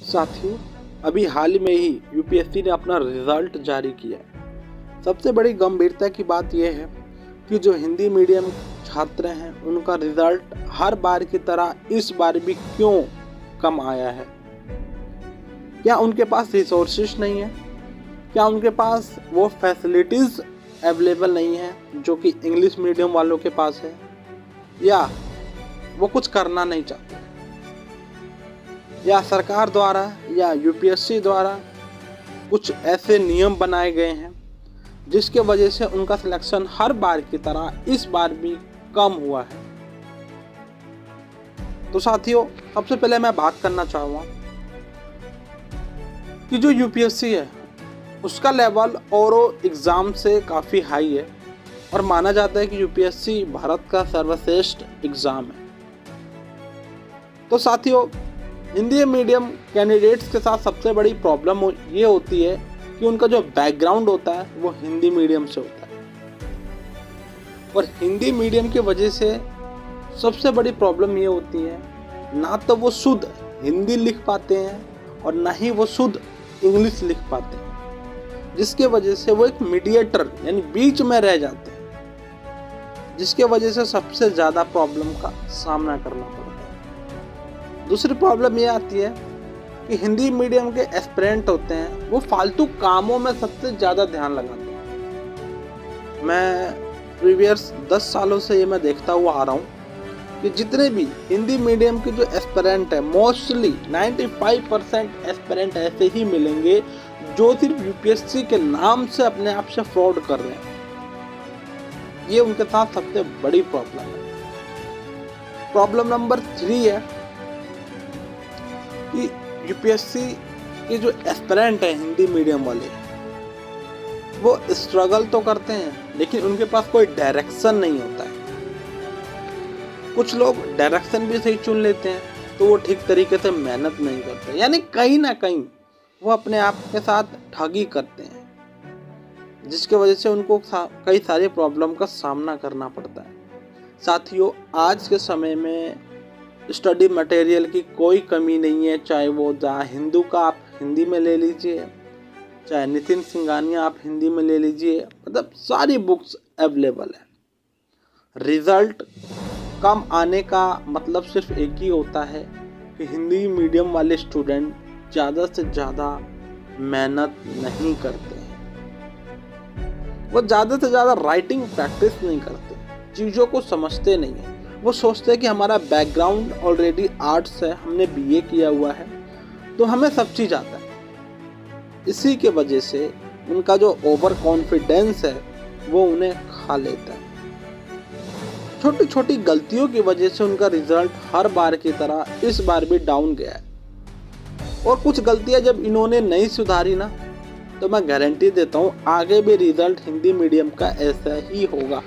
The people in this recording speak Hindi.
साथियों, अभी हाल में ही यूपीएससी ने अपना रिजल्ट जारी किया है। सबसे बड़ी गंभीरता की बात यह है कि जो हिंदी मीडियम छात्र हैं उनका रिजल्ट हर बार की तरह इस बार भी क्यों कम आया है। क्या उनके पास रिसोर्सेज नहीं है? क्या उनके पास वो फैसिलिटीज़ अवेलेबल नहीं है जो कि इंग्लिश मीडियम वालों के पास है? या वो कुछ करना नहीं चाहते, या सरकार द्वारा या यूपीएससी द्वारा कुछ ऐसे नियम बनाए गए हैं जिसके वजह से उनका सिलेक्शन हर बार की तरह इस बार भी कम हुआ है। तो साथियों, सबसे पहले मैं बात करना चाहूँगा कि जो यूपीएससी है उसका लेवल औरों एग्ज़ाम से काफ़ी हाई है और माना जाता है कि यूपीएससी भारत का सर्वश्रेष्ठ एग्ज़ाम है। तो साथियों, हिंदी मीडियम कैंडिडेट्स के साथ सबसे बड़ी प्रॉब्लम ये होती है कि उनका जो बैकग्राउंड होता है वो हिंदी मीडियम से होता है और हिंदी मीडियम की वजह से सबसे बड़ी प्रॉब्लम ये होती है, ना तो वो शुद्ध हिंदी लिख पाते हैं और ना ही वो शुद्ध इंग्लिश लिख पाते हैं, जिसके वजह से वो एक मीडिएटर यानी बीच में रह जाते हैं, जिसके वजह से सबसे ज़्यादा प्रॉब्लम का सामना करना पड़ता है। दूसरी प्रॉब्लम ये आती है कि हिंदी मीडियम के एस्पिरेंट होते हैं वो फालतू कामों में सबसे ज़्यादा ध्यान लगाते हैं। मैं प्रीवियस 10 सालों से ये मैं देखता हुआ आ रहा हूँ कि जितने भी हिंदी मीडियम के जो एस्पिरेंट है, मोस्टली 95% एस्पिरेंट ऐसे ही मिलेंगे जो सिर्फ यूपीएससी के नाम से अपने आप से फ्रॉड कर रहे हैं। ये उनके साथ सबसे बड़ी प्रॉब्लम है। प्रॉब्लम नंबर 3 है कि यूपीएससी के जो एस्पिरेंट हैं हिंदी मीडियम वाले, वो स्ट्रगल तो करते हैं लेकिन उनके पास कोई डायरेक्शन नहीं होता है। कुछ लोग डायरेक्शन भी सही चुन लेते हैं तो वो ठीक तरीके से मेहनत नहीं करते, यानी कहीं ना कहीं वो अपने आप के साथ ठगी करते हैं, जिसके वजह से उनको कई सारी प्रॉब्लम का सामना करना पड़ता है। साथियों, आज के समय में स्टडी मटेरियल की कोई कमी नहीं है, चाहे वो द हिंदू का आप हिंदी में ले लीजिए, चाहे नितिन सिंघानिया आप हिंदी में ले लीजिए, मतलब सारी बुक्स अवेलेबल है। रिज़ल्ट कम आने का मतलब सिर्फ एक ही होता है कि हिंदी मीडियम वाले स्टूडेंट ज़्यादा से ज़्यादा मेहनत नहीं करते हैं। वो ज़्यादा से ज़्यादा राइटिंग प्रैक्टिस नहीं करते, चीज़ों को समझते नहीं हैं। वो सोचते हैं कि हमारा बैकग्राउंड ऑलरेडी आर्ट्स है, हमने बीए किया हुआ है तो हमें सब चीज़ आता है। इसी के वजह से उनका जो ओवर कॉन्फिडेंस है वो उन्हें खा लेता है। छोटी छोटी गलतियों की वजह से उनका रिजल्ट हर बार की तरह इस बार भी डाउन गया है और कुछ गलतियां जब इन्होंने नहीं सुधारी ना, तो मैं गारंटी देता हूँ आगे भी रिजल्ट हिंदी मीडियम का ऐसा ही होगा।